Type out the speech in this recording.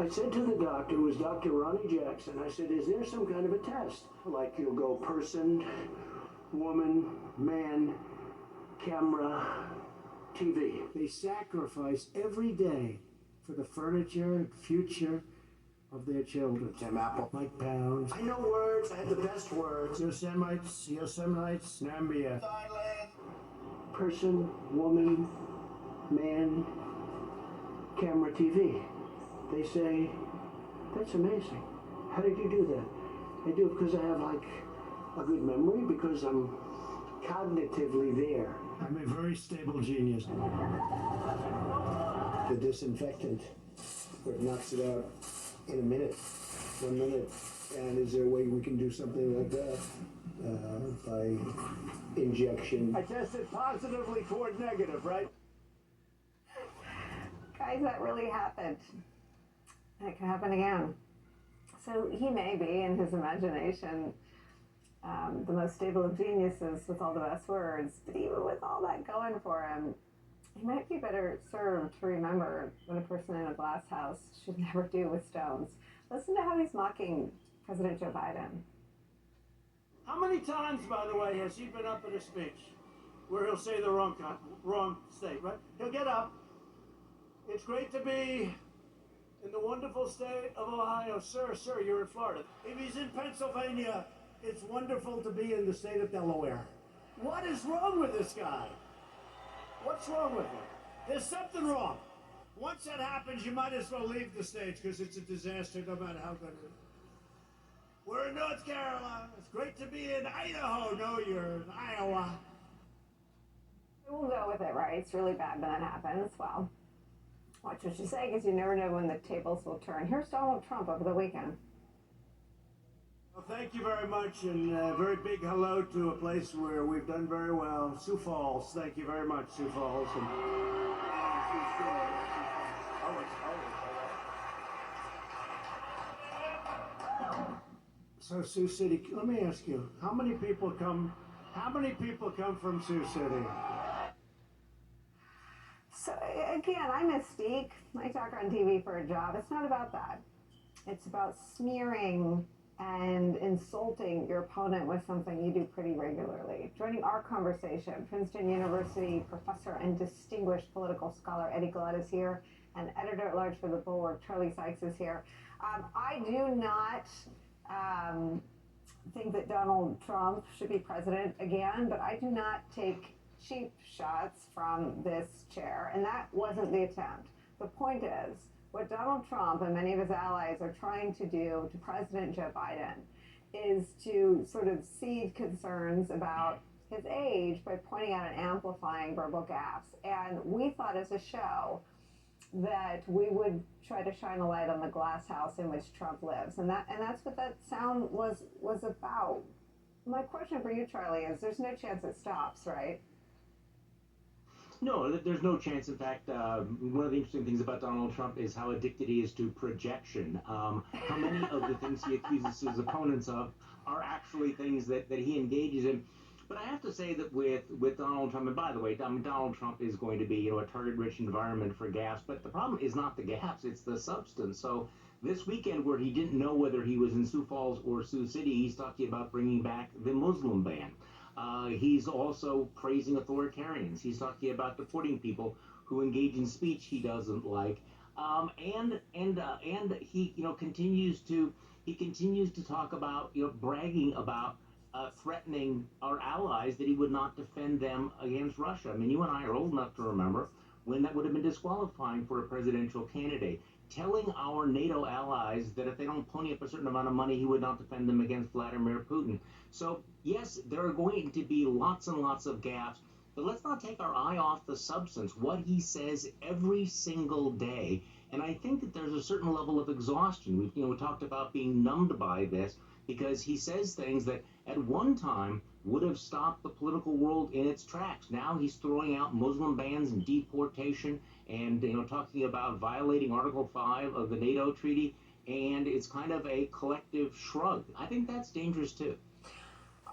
I said to the doctor, it was Dr. Ronnie Jackson, I said, is there some kind of a test? Like you'll go person, woman, man, camera, TV. They sacrifice every day for the furniture and future of their children. Tim Apple, Mike Pounds. I know words, I have the best words. Yosemite, Nambia. Thailand. Person, woman, man, camera, TV. They say, that's amazing. How did you do that? I do it because I have like a good memory, because I'm cognitively there. I'm a very stable genius. The disinfectant, where it knocks it out in a minute, 1 minute. And is there a way we can do something like that by injection? I tested positively for negative, right? Guys, that really happened. It can happen again. So he may be, in his imagination, the most stable of geniuses with all the best words, but even with all that going for him, he might be better served to remember what a person in a glass house should never do with stones. Listen to how he's mocking President Joe Biden. How many times, by the way, has he been up at a speech where he'll say the wrong state, right? He'll get up. It's great to be in the wonderful state of Ohio. Sir, you're in Florida. If he's in Pennsylvania, it's wonderful to be in the state of Delaware. What is wrong with this guy? What's wrong with him? There's something wrong. Once that happens, you might as well leave the stage, because it's a disaster no matter how good it is. We're in North Carolina. It's great to be in Idaho. No, you're in Iowa. We'll go with it, right? It's really bad when that happens. Well, watch what you say, because you never know when the tables will turn. Here's Donald Trump over the weekend. Well, thank you very much, and a very big hello to a place where we've done very well, Sioux Falls. Thank you very much, Sioux Falls. And, so Sioux City, let me ask you, how many people come from Sioux City? So again, I'm Mystique. I talk on TV for a job. It's not about that. It's about smearing and insulting your opponent with something you do pretty regularly. Joining our conversation, Princeton University professor and distinguished political scholar Eddie Gillette is here, and editor-at-large for the Bulwark, Charlie Sykes, is here. I do not think that Donald Trump should be president again, but I do not take cheap shots from this chair, and that wasn't the attempt. The point is, what Donald Trump and many of his allies are trying to do to President Joe Biden is to sort of seed concerns about his age by pointing out and amplifying verbal gaffes. And we thought as a show that we would try to shine a light on the glass house in which Trump lives. And that's what that sound was about. My question for you, Charlie, is there's no chance it stops, right? No, there's no chance. In fact, one of the interesting things about Donald Trump is how addicted he is to projection. How many of the things he accuses his opponents of are actually things that he engages in. But I have to say that with Donald Trump, and by the way, Donald Trump is going to be a target-rich environment for gaffes, but the problem is not the gaffes, it's the substance. So this weekend, where he didn't know whether he was in Sioux Falls or Sioux City, he's talking about bringing back the Muslim ban. He's also praising authoritarians. He's talking about deporting people who engage in speech he doesn't like, and he continues to talk about bragging about threatening our allies that he would not defend them against Russia. I mean, you and I are old enough to remember when that would have been disqualifying for a presidential candidate. Telling our NATO allies that if they don't pony up a certain amount of money, he would not defend them against Vladimir Putin. So, yes, there are going to be lots and lots of gaffes, but let's not take our eye off the substance, what he says every single day. And I think that there's a certain level of exhaustion. We talked about being numbed by this, because he says things that at one time would have stopped the political world in its tracks. Now he's throwing out Muslim bans and deportation and talking about violating Article 5 of the NATO treaty, and it's kind of a collective shrug. I think that's dangerous too.